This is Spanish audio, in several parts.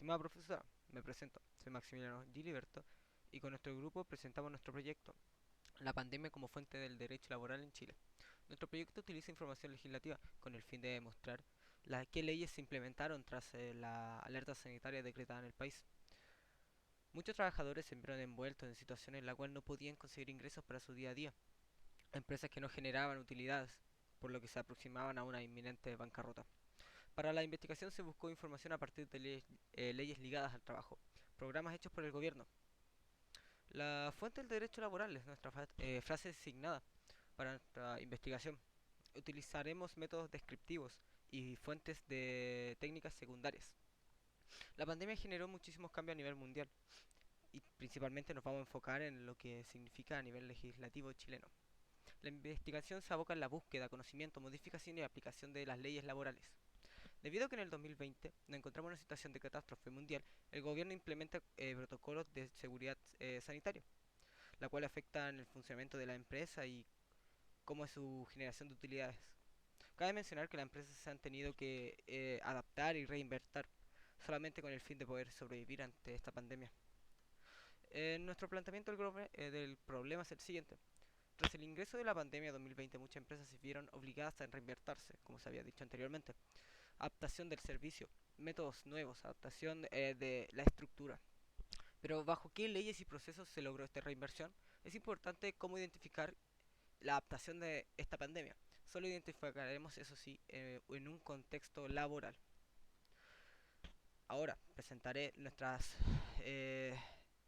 Estimada profesora, me presento. Soy Maximiliano Giliberto y con nuestro grupo presentamos nuestro proyecto, la pandemia como fuente del derecho laboral en Chile. Nuestro proyecto utiliza información legislativa con el fin de demostrar qué leyes se implementaron tras la alerta sanitaria decretada en el país. Muchos trabajadores se vieron envueltos en situaciones en las cuales no podían conseguir ingresos para su día a día, empresas que no generaban utilidades, por lo que se aproximaban a una inminente bancarrota. Para la investigación se buscó información a partir de leyes ligadas al trabajo, programas hechos por el gobierno. La fuente del derecho laboral es nuestra frase designada para nuestra investigación. Utilizaremos métodos descriptivos y fuentes de técnicas secundarias. La pandemia generó muchísimos cambios a nivel mundial y principalmente nos vamos a enfocar en lo que significa a nivel legislativo chileno. La investigación se aboca en la búsqueda, conocimiento, modificación y aplicación de las leyes laborales. Debido a que en el 2020 nos encontramos en una situación de catástrofe mundial, el gobierno implementa protocolos de seguridad sanitaria, la cual afecta en el funcionamiento de la empresa y cómo es su generación de utilidades. Cabe mencionar que las empresas se han tenido que adaptar y reinvertir solamente con el fin de poder sobrevivir ante esta pandemia. Nuestro planteamiento del problema es el siguiente. Tras el ingreso de la pandemia 2020, muchas empresas se vieron obligadas a reinvertirse, como se había dicho anteriormente. Adaptación del servicio, métodos nuevos, adaptación de la estructura. Pero ¿bajo qué leyes y procesos se logró esta reinversión? Es importante cómo identificar la adaptación de esta pandemia. Solo identificaremos, eso sí, en un contexto laboral. Ahora presentaré nuestros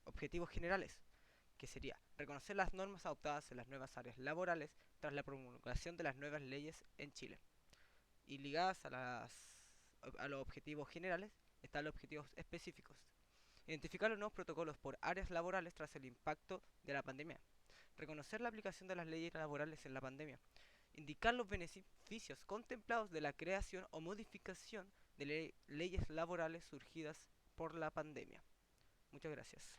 objetivos generales, que sería reconocer las normas adoptadas en las nuevas áreas laborales tras la promulgación de las nuevas leyes en Chile. Y ligadas a los objetivos generales están los objetivos específicos. Identificar los nuevos protocolos por áreas laborales tras el impacto de la pandemia. Reconocer la aplicación de las leyes laborales en la pandemia. Indicar los beneficios contemplados de la creación o modificación de leyes laborales surgidas por la pandemia. Muchas gracias.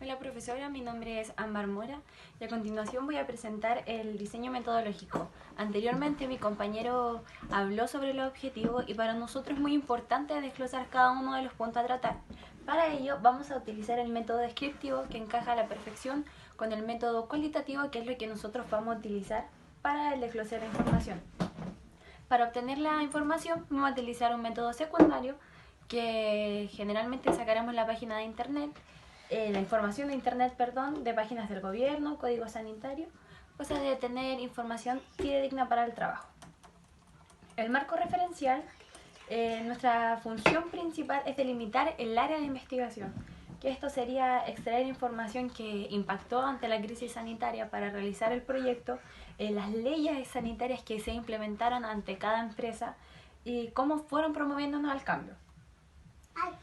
Hola profesora, mi nombre es Ámbar Mora y a continuación voy a presentar el diseño metodológico. Anteriormente mi compañero habló sobre los objetivos y para nosotros es muy importante desglosar cada uno de los puntos a tratar. Para ello vamos a utilizar el método descriptivo que encaja a la perfección con el método cualitativo, que es lo que nosotros vamos a utilizar para el desglose de la información. Para obtener la información vamos a utilizar un método secundario que generalmente sacaremos la página de internet, la información de internet, perdón, de páginas del gobierno, código sanitario, cosa de tener información fidedigna para el trabajo. El marco referencial, nuestra función principal es delimitar el área de investigación, que esto sería extraer información que impactó ante la crisis sanitaria para realizar el proyecto, las leyes sanitarias que se implementaron ante cada empresa y cómo fueron promoviéndonos al cambio.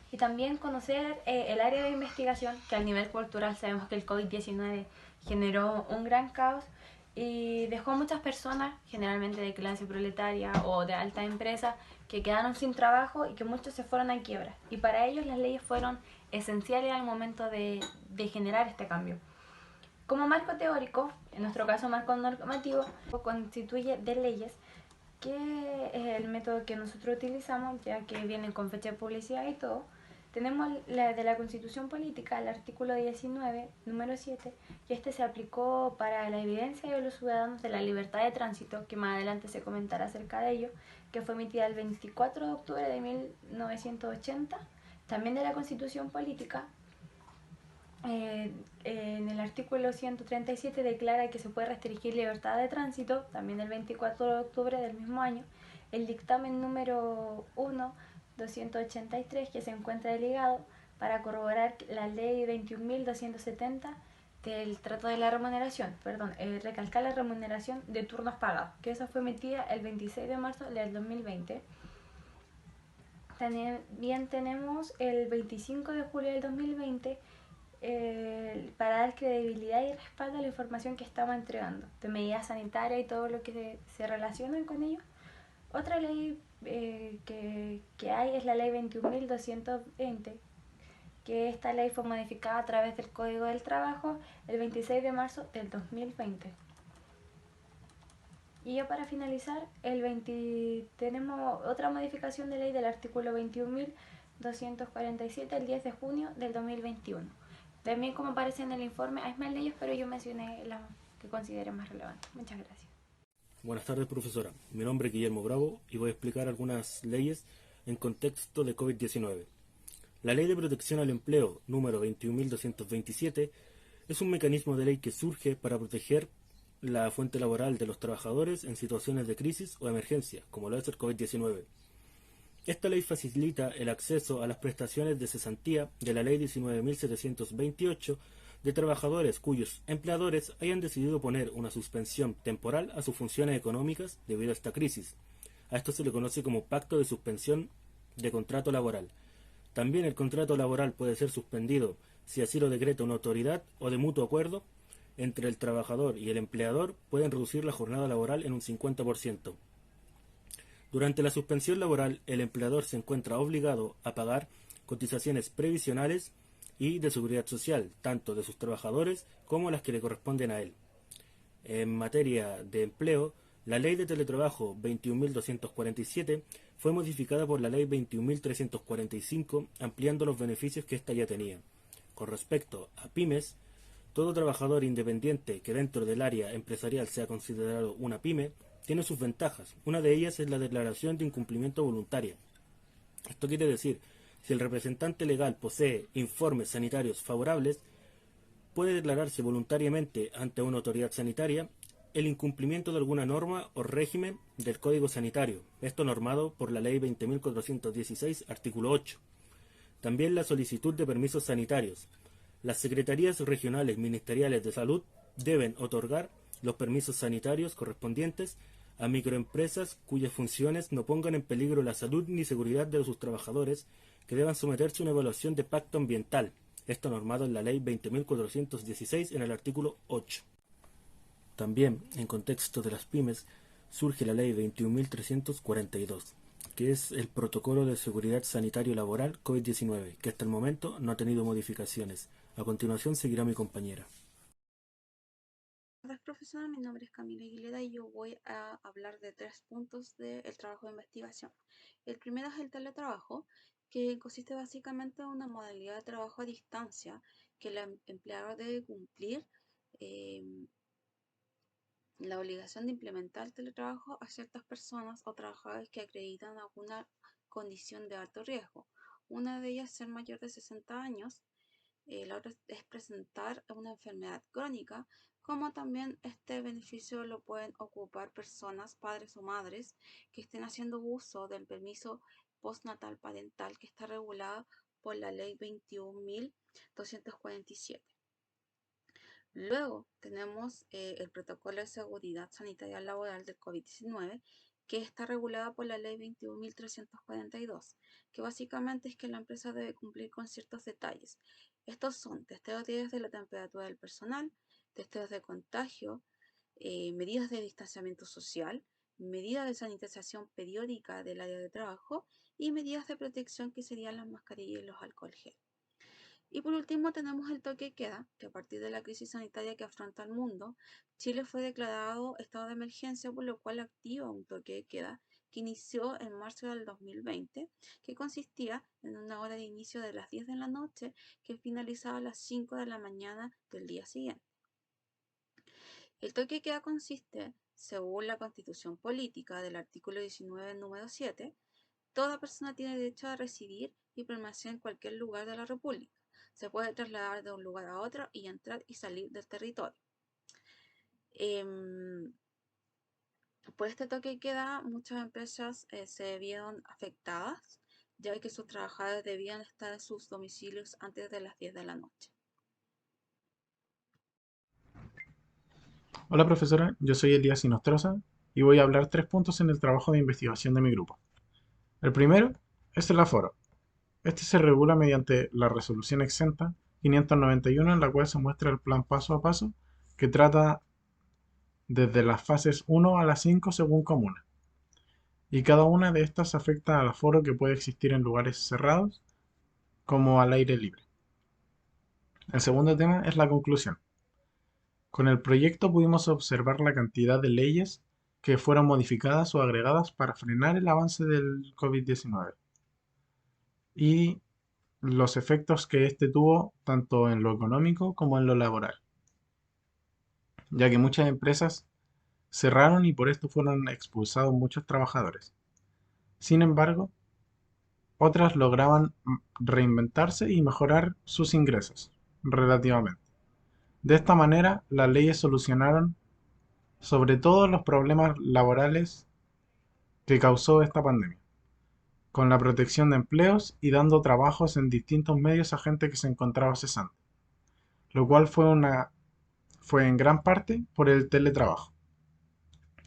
Y también conocer el área de investigación, que al nivel cultural sabemos que el COVID-19 generó un gran caos y dejó a muchas personas, generalmente de clase proletaria o de alta empresa, que quedaron sin trabajo y que muchos se fueron a quiebra. Y para ellos las leyes fueron esenciales al momento de generar este cambio. Como marco teórico, en nuestro caso marco normativo, constituye de leyes, que es el método que nosotros utilizamos, ya que vienen con fecha de publicidad y todo. Tenemos la de la Constitución Política, el artículo 19, número 7, que este se aplicó para la evidencia de los ciudadanos de la libertad de tránsito, que más adelante se comentará acerca de ello, que fue emitida el 24 de octubre de 1980. También de la Constitución Política, en el artículo 137 declara que se puede restringir libertad de tránsito, también el 24 de octubre del mismo año. El dictamen número 1, 283, que se encuentra ligado para corroborar la ley 21.270 del Trato de la Remuneración, recalcar la remuneración de turnos pagados, que esa fue emitida el 26 de marzo del 2020. También tenemos el 25 de julio del 2020 para dar credibilidad y respaldo a la información que estamos entregando, de medidas sanitarias y todo lo que se relaciona con ello. Otra ley que hay es la ley 21.220, que esta ley fue modificada a través del Código del Trabajo el 26 de marzo del 2020. Y ya para finalizar, tenemos otra modificación de ley del artículo 21.247 el 10 de junio del 2021. También como aparece en el informe hay más leyes, pero yo mencioné las que considero más relevantes. Muchas gracias. Buenas tardes, profesora. Mi nombre es Guillermo Bravo y voy a explicar algunas leyes en contexto de COVID-19. La Ley de Protección al Empleo número 21.227 es un mecanismo de ley que surge para proteger la fuente laboral de los trabajadores en situaciones de crisis o emergencia, como lo es el COVID-19. Esta ley facilita el acceso a las prestaciones de cesantía de la Ley 19.728 de trabajadores cuyos empleadores hayan decidido poner una suspensión temporal a sus funciones económicas debido a esta crisis. A esto se le conoce como pacto de suspensión de contrato laboral. También el contrato laboral puede ser suspendido si así lo decreta una autoridad o de mutuo acuerdo entre el trabajador y el empleador pueden reducir la jornada laboral en un 50%. Durante la suspensión laboral, el empleador se encuentra obligado a pagar cotizaciones previsionales y de seguridad social, tanto de sus trabajadores como las que le corresponden a él. En materia de empleo, la Ley de Teletrabajo 21.247 fue modificada por la Ley 21.345, ampliando los beneficios que ésta ya tenía. Con respecto a pymes, todo trabajador independiente que dentro del área empresarial sea considerado una pyme tiene sus ventajas. Una de ellas es la declaración de incumplimiento voluntaria. Esto quiere decir, si el representante legal posee informes sanitarios favorables, puede declararse voluntariamente ante una autoridad sanitaria el incumplimiento de alguna norma o régimen del Código Sanitario, esto normado por la Ley 20.416, artículo 8. También la solicitud de permisos sanitarios. Las secretarías regionales ministeriales de salud deben otorgar los permisos sanitarios correspondientes a microempresas cuyas funciones no pongan en peligro la salud ni seguridad de sus trabajadores, que deban someterse a una evaluación de pacto ambiental, esto normado en la Ley 20.416 en el artículo 8. También, en contexto de las pymes, surge la Ley 21.342, que es el Protocolo de Seguridad Sanitario Laboral COVID-19, que hasta el momento no ha tenido modificaciones. A continuación seguirá mi compañera. Buenas tardes, profesora. Mi nombre es Camila Aguilera y yo voy a hablar de 3 puntos del trabajo de investigación. El primero es el teletrabajo, que consiste básicamente en una modalidad de trabajo a distancia que el empleador debe cumplir la obligación de implementar el teletrabajo a ciertas personas o trabajadores que acreditan alguna condición de alto riesgo. Una de ellas es ser mayor de 60 años, la otra es presentar una enfermedad crónica, como también este beneficio lo pueden ocupar personas, padres o madres, que estén haciendo uso del permiso postnatal parental que está regulado por la Ley 21.247. Luego tenemos el Protocolo de Seguridad Sanitaria Laboral del COVID-19, que está regulada por la Ley 21.342, que básicamente es que la empresa debe cumplir con ciertos detalles. Estos son testeos diarios de la temperatura del personal, testeos de contagio, medidas de distanciamiento social, medidas de sanitización periódica del área de trabajo y medidas de protección que serían las mascarillas y los alcohol gel. Y por último tenemos el toque de queda, que a partir de la crisis sanitaria que afronta el mundo, Chile fue declarado estado de emergencia, por lo cual activa un toque de queda que inició en marzo del 2020, que consistía en una hora de inicio de las 10 de la noche que finalizaba a las 5 de la mañana del día siguiente. El toque de queda consiste, según la Constitución Política del artículo 19, número 7, toda persona tiene derecho a residir y permanecer en cualquier lugar de la República. Se puede trasladar de un lugar a otro y entrar y salir del territorio. Por este toque de queda, muchas empresas se vieron afectadas, ya que sus trabajadores debían estar en sus domicilios antes de las 10 de la noche. Hola profesora, yo soy Elías Sinostroza y voy a hablar 3 puntos en el trabajo de investigación de mi grupo. El primero es el aforo. Este se regula mediante la resolución exenta 591, en la cual se muestra el plan paso a paso que trata desde las fases 1 a las 5 según comuna. Y cada una de estas afecta al aforo que puede existir en lugares cerrados como al aire libre. El segundo tema es la conclusión. Con el proyecto pudimos observar la cantidad de leyes que fueron modificadas o agregadas para frenar el avance del COVID-19 y los efectos que este tuvo tanto en lo económico como en lo laboral, ya que muchas empresas cerraron y por esto fueron expulsados muchos trabajadores. Sin embargo, otras lograban reinventarse y mejorar sus ingresos relativamente. De esta manera, las leyes solucionaron sobre todo los problemas laborales que causó esta pandemia, con la protección de empleos y dando trabajos en distintos medios a gente que se encontraba cesante, lo cual fue en gran parte por el teletrabajo.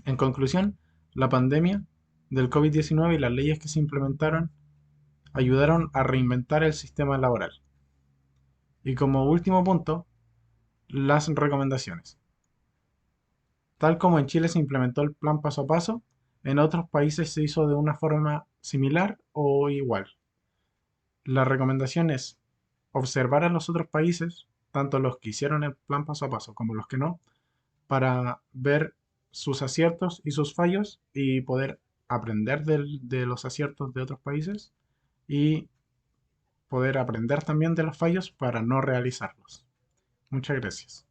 En conclusión, la pandemia del COVID-19 y las leyes que se implementaron ayudaron a reinventar el sistema laboral. Y como último punto, las recomendaciones. Tal como en Chile se implementó el plan paso a paso, en otros países se hizo de una forma similar o igual. La recomendación es observar a los otros países, tanto los que hicieron el plan paso a paso como los que no, para ver sus aciertos y sus fallos y poder aprender de los aciertos de otros países y poder aprender también de los fallos para no realizarlos. Muchas gracias.